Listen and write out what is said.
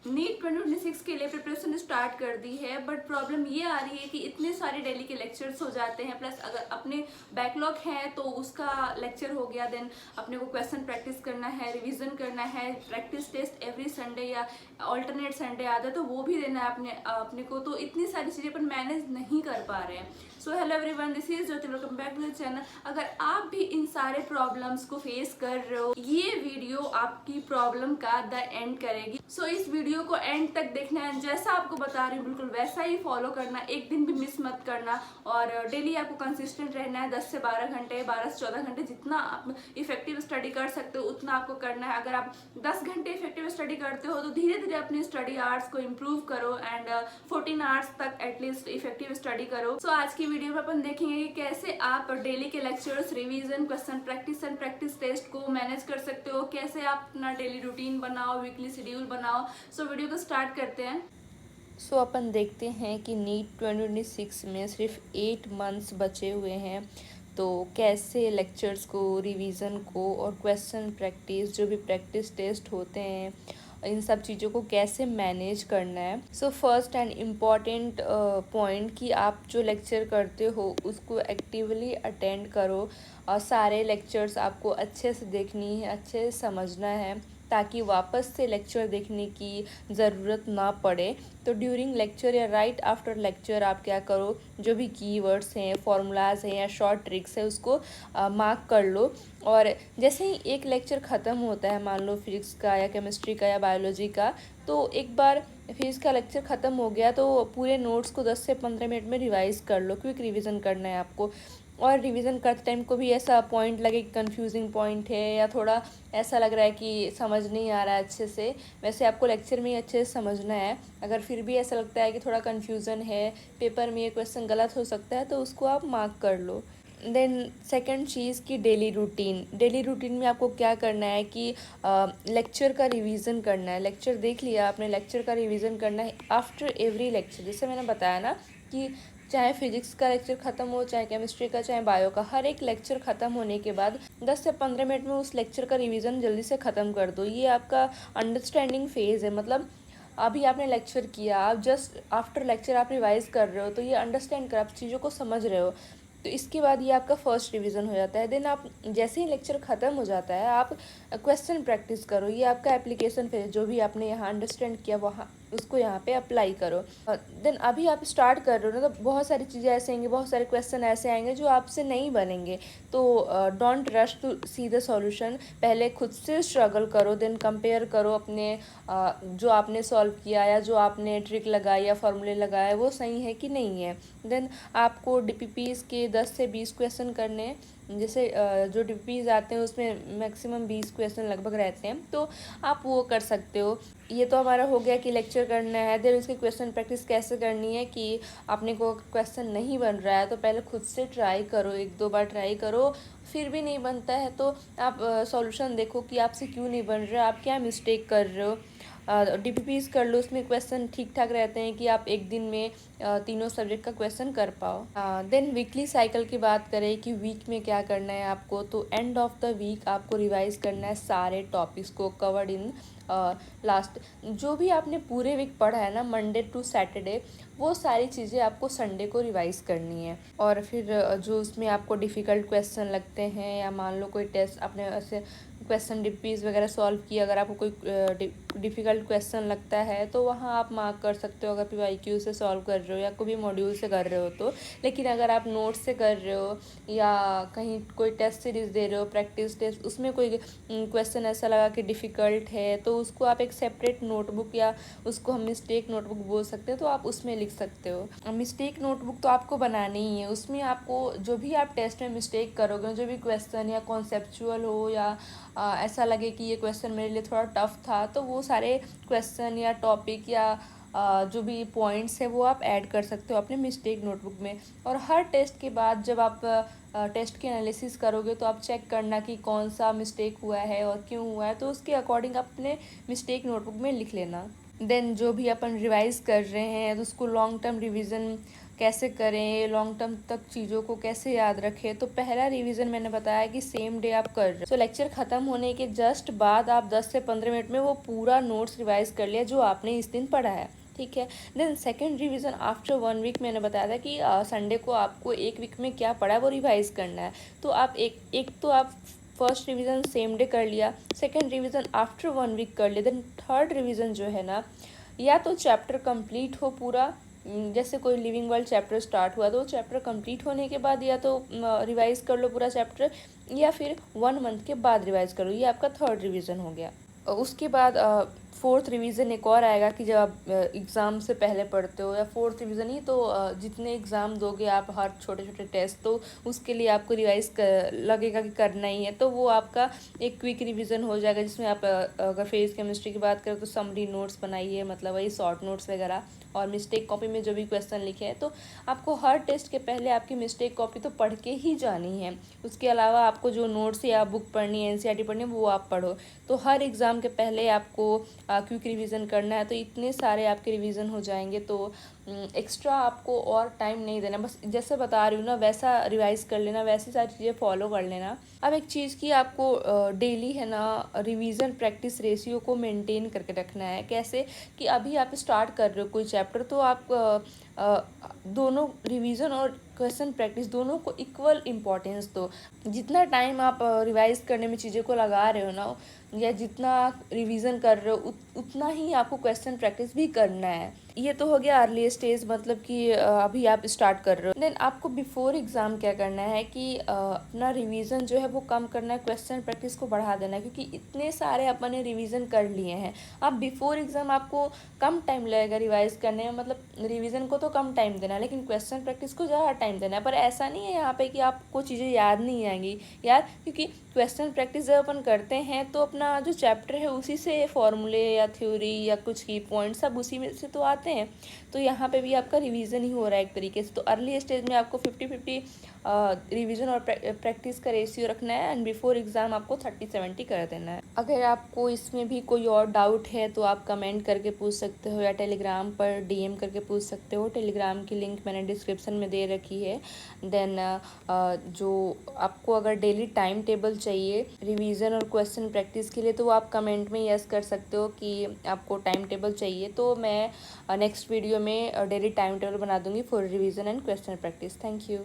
NEET 2026 के लिए preparation start कर दी है, बट प्रॉब्लम ये आ रही है कि इतने सारे डेली के लेक्चर्स हो जाते हैं, प्लस अगर अपने बैकलॉग है तो उसका लेक्चर हो गया, देन अपने को क्वेश्चन प्रैक्टिस करना है, रिवीजन करना है, प्रैक्टिस टेस्ट एवरी संडे या ऑल्टरनेट संडे आता है तो वो भी देना है अपने को। तो इतनी सारी चीज़ें अपन मैनेज नहीं कर पा रहे हैं। So hello everyone, this is Jyoti, welcome back to the channel. अगर आप भी इन सारे प्रॉब्लम्स को फेस कर रहे हो, ये वीडियो आपकी प्रॉब्लम का द एंड करेगी। सो इस वीडियो को एंड तक देखना है, जैसा आपको बता रही हूँ बिल्कुल वैसा ही फॉलो करना, एक दिन भी मिस मत करना। और डेली आपको कंसिस्टेंट रहना है, 10 से 12 घंटे, 12 से 14 घंटे, जितना आप इफेक्टिव स्टडी कर सकते हो उतना आपको करना है। अगर आप 10 घंटे इफेक्टिव स्टडी करते हो तो धीरे धीरे अपनी स्टडी आवर्स को इम्प्रूव करो एंड 14 आवर्स तक एटलीस्ट इफेक्टिव स्टडी करो। सो आज की वीडियो में अपन देखेंगे कि कैसे आप डेली के lectures, revision, question practice and practice test को मैनेज कर सकते हो, कैसे आप अपना डेली रूटीन बनाओ, वीकली शेड्यूल बनाओ। सो वीडियो को स्टार्ट करते हैं। सो अपन देखते हैं कि नीट 2026 में सिर्फ 8 मंथ्स बचे हुए हैं, तो कैसे लेक्चर्स को, रिवीजन को और क्वेश्चन प्रैक्टिस, जो भी प्रैक्टिस टेस्ट होते हैं, इन सब चीज़ों को कैसे मैनेज करना है। So first and important point कि आप जो लेक्चर करते हो उसको एक्टिवली अटेंड करो और सारे लेक्चर्स आपको अच्छे से देखनी है, अच्छे से समझना है, ताकि वापस से लेक्चर देखने की ज़रूरत ना पड़े। तो ड्यूरिंग लेक्चर या राइट आफ्टर लेक्चर आप क्या करो, जो भी कीवर्ड्स हैं, फॉर्मूलाज हैं या शॉर्ट ट्रिक्स है उसको मार्क कर लो। और जैसे ही एक लेक्चर ख़त्म होता है, मान लो फिजिक्स का या केमिस्ट्री का या बायोलॉजी का, तो एक बार फिजिक्स का लेक्चर ख़त्म हो गया तो पूरे नोट्स को 10 से 15 मिनट में रिवाइज़ कर लो। क्विक रिवीजन करना है आपको। और रिवीजन करते टाइम को भी ऐसा पॉइंट लगे कि कन्फ्यूजिंग पॉइंट है या थोड़ा ऐसा लग रहा है कि समझ नहीं आ रहा है अच्छे से, वैसे आपको लेक्चर में ही अच्छे से समझना है। अगर फिर भी ऐसा लगता है कि थोड़ा कन्फ्यूज़न है, पेपर में ये क्वेश्चन गलत हो सकता है, तो उसको आप मार्क कर लो। देन सेकंड चीज़ की डेली रूटीन में आपको क्या करना है कि लेक्चर का रिवीजन करना है। लेक्चर देख लिया आपने, लेक्चर का रिवीजन करना है आफ्टर एवरी लेक्चर। जैसे मैंने बताया ना कि चाहे फिजिक्स का लेक्चर ख़त्म हो, चाहे केमिस्ट्री का, चाहे बायो का, हर एक लेक्चर ख़त्म होने के बाद 10 से 15 मिनट में उस लेक्चर का रिवीजन जल्दी से ख़त्म कर दो। ये आपका अंडरस्टैंडिंग फेज़ है। मतलब अभी आपने लेक्चर किया, आप जस्ट आफ्टर लेक्चर आप रिवाइज कर रहे हो, तो ये अंडरस्टैंड कर, आप चीज़ों को समझ रहे हो, तो इसके बाद ये आपका फर्स्ट रिवीजन हो जाता है। देन आप जैसे ही लेक्चर ख़त्म हो जाता है, आप क्वेश्चन प्रैक्टिस करो। ये आपका एप्लीकेशन फेज, जो भी आपने यहाँ अंडरस्टैंड किया वहाँ उसको यहाँ पे अप्लाई करो। देन अभी आप स्टार्ट कर रहे हो ना, तो बहुत सारी चीज़ें ऐसे आएंगी, बहुत सारे क्वेश्चन ऐसे आएंगे जो आपसे नहीं बनेंगे। तो don't rush to see the solution. पहले खुद से स्ट्रगल करो, देन कंपेयर करो अपने जो आपने सॉल्व किया या जो आपने ट्रिक लगाई या फॉर्मूले लगाए वो सही है कि नहीं है। देन आपको डीपीपीज के 10 से 20 क्वेश्चन करने हैं। जैसे जो डीपीपीज आते हैं उसमें मैक्सिमम 20 क्वेश्चन लगभग रहते हैं, तो आप वो कर सकते हो। ये तो हमारा हो गया कि लेक्चर करना है। देन उसकी क्वेश्चन प्रैक्टिस कैसे करनी है कि आपने को क्वेश्चन नहीं बन रहा है तो पहले खुद से ट्राई करो, 1-2 बार ट्राई करो। फिर भी नहीं बनता है तो आप सॉल्यूशन देखो कि आपसे क्यों नहीं बन रहा है, आप क्या मिस्टेक कर रहे हो। डीपीपीज कर लो, उसमें क्वेश्चन ठीक ठाक रहते हैं कि आप एक दिन में तीनों सब्जेक्ट का क्वेश्चन कर पाओ। देन वीकली साइकिल की बात करें कि वीक में क्या करना है आपको, तो एंड ऑफ द वीक आपको रिवाइज करना है सारे टॉपिक्स को कवर्ड इन लास्ट। जो भी आपने पूरे वीक पढ़ा है ना, मंडे टू सैटरडे, वो सारी चीज़ें आपको संडे को रिवाइज करनी है। और फिर जो उसमें आपको डिफ़िकल्ट क्वेश्चन लगते हैं, या मान लो कोई टेस्ट आपने ऐसे क्वेश्चन डिपीज वगैरह सॉल्व किया, अगर आपको कोई डिफ़िकल्ट क्वेश्चन लगता है तो वहाँ आप मार्क कर सकते हो, अगर PYQ से सॉल्व कर रहे हो या कोई भी मॉड्यूल से कर रहे हो तो। लेकिन अगर आप नोट से कर रहे हो या कहीं कोई टेस्ट सीरीज़ दे रहे हो, प्रैक्टिस टेस्ट, उसमें कोई क्वेश्चन ऐसा लगा कि डिफ़िकल्ट है, तो उसको आप एक सेपरेट नोटबुक, या उसको हम मिस्टेक नोटबुक बोल सकते हैं, तो आप उसमें लिख सकते हो। मिस्टेक नोटबुक तो आपको बनानी ही है। उसमें आपको जो भी आप टेस्ट में मिस्टेक करोगे, जो भी क्वेश्चन या कॉन्सेप्चुअल हो या ऐसा लगे कि ये क्वेश्चन मेरे लिए थोड़ा टफ था, तो वो सारे क्वेश्चन या टॉपिक या जो भी पॉइंट्स है वो आप ऐड कर सकते हो अपने मिस्टेक नोटबुक में। और हर टेस्ट के बाद जब आप टेस्ट की एनालिसिस करोगे तो आप चेक करना कि कौन सा मिस्टेक हुआ है और क्यों हुआ है, तो उसके अकॉर्डिंग आप अपने मिस्टेक नोटबुक में लिख लेना। देन जो भी अपन रिवाइज कर रहे हैं तो उसको लॉन्ग टर्म रिवीजन कैसे करें, लॉन्ग टर्म तक चीज़ों को कैसे याद रखें। तो पहला रिवीजन मैंने बताया कि सेम डे आप कर रहे हो। तो लेक्चर ख़त्म होने के जस्ट बाद आप 10 से 15 मिनट में वो पूरा नोट्स रिवाइज कर लिया जो आपने इस दिन पढ़ा है, ठीक है। Then second revision after 1 week मैंने बताया था कि संडे को आपको एक वीक में क्या पढ़ा है वो रिवाइज करना है। तो आप एक तो आप फर्स्ट रिवीजन सेम डे कर लिया, सेकेंड रिवीजन आफ्टर 1 वीक कर लिया। देन थर्ड रिवीजन जो है ना, या तो चैप्टर कंप्लीट हो पूरा, जैसे कोई लिविंग वर्ल्ड चैप्टर स्टार्ट हुआ तो चैप्टर कंप्लीट होने के बाद या तो रिवाइज कर लो पूरा चैप्टर, या फिर 1 मंथ के बाद रिवाइज करो। ये आपका थर्ड रिवीजन हो गया। उसके बाद फोर्थ रिवीजन एक और आएगा कि जब आप एग्ज़ाम से पहले पढ़ते हो, या फोर्थ रिवीजन ही तो जितने एग्ज़ाम दोगे आप, हर छोटे छोटे टेस्ट, तो उसके लिए आपको रिवाइज लगेगा कि करना ही है। तो वो आपका एक क्विक रिवीजन हो जाएगा, जिसमें आप अगर फेज केमिस्ट्री की बात करें तो समरी नोट्स बनाइए, मतलब वही शॉर्ट नोट्स वगैरह, और मिस्टेक कॉपी में जो भी क्वेश्चन लिखे हैं। तो आपको हर टेस्ट के पहले आपकी मिस्टेक कॉपी तो पढ़ के ही जानी है। उसके अलावा आपको जो नोट्स या बुक पढ़नी है, एनसीईआरटी पढ़नी है, वो आप पढ़ो। तो हर एग्ज़ाम के पहले आपको क्विक रिवीजन करना है। तो इतने सारे आपके रिवीजन हो जाएंगे, तो एक्स्ट्रा आपको और टाइम नहीं देना, बस जैसे बता रही हूँ ना वैसा रिवाइज कर लेना, वैसी सारी चीज़ें फॉलो कर लेना। अब एक चीज़ की आपको डेली है ना रिवीजन प्रैक्टिस रेशियो को मेंटेन करके रखना है। कैसे कि अभी आप स्टार्ट कर रहे हो कोई चैप्टर, तो आप दोनों रिवीजन और क्वेश्चन प्रैक्टिस दोनों को इक्वल इम्पोर्टेंस दो। जितना टाइम आप रिवाइज करने में चीज़ों को लगा रहे हो ना, या जितना आप रिवीजन कर रहे हो उतना ही आपको क्वेश्चन प्रैक्टिस भी करना है। ये तो हो गया अर्ली स्टेज, मतलब कि अभी आप स्टार्ट कर रहे हो। देन आपको बिफोर एग्ज़ाम क्या करना है कि अपना रिवीजन जो है वो कम करना है, क्वेश्चन प्रैक्टिस को बढ़ा देना है, क्योंकि इतने सारे अपने रिवीजन कर लिए हैं। अब बिफोर एग्ज़ाम आपको कम टाइम लगेगा रिवाइज करने में, मतलब रिवीजन को तो कम टाइम देना है, लेकिन क्वेश्चन प्रैक्टिस को ज़्यादा टाइम देना है। पर ऐसा नहीं है यहाँ पे कि आपको चीज़ें याद नहीं आएंगी यार, क्योंकि क्वेश्चन प्रैक्टिस जब अपन करते हैं तो अपना जो चैप्टर है उसी से फॉर्मूले या थ्योरी या कुछ की पॉइंट सब उसी में से तो आते हैं। तो यहाँ पे भी आपका रिवीजन ही हो रहा है एक तरीके से। तो अर्ली स्टेज में आपको 50-50 रिवीजन और प्रैक्टिस का रेशियो रखना है, एंड बिफोर एग्ज़ाम आपको 30-70 कर देना है। अगर आपको इसमें भी कोई और डाउट है तो आप कमेंट करके पूछ सकते हो, या टेलीग्राम पर डीएम करके पूछ सकते हो। टेलीग्राम की लिंक मैंने डिस्क्रिप्शन में दे रखी है। देन जो आपको अगर डेली टाइम टेबल चाहिए रिवीजन और क्वेश्चन प्रैक्टिस के लिए, तो आप कमेंट में यस कर सकते हो कि आपको टाइम टेबल चाहिए। तो मैं नेक्स्ट वीडियो में डेली टाइम टेबल बना दूंगी for revision and question practice. Thank you.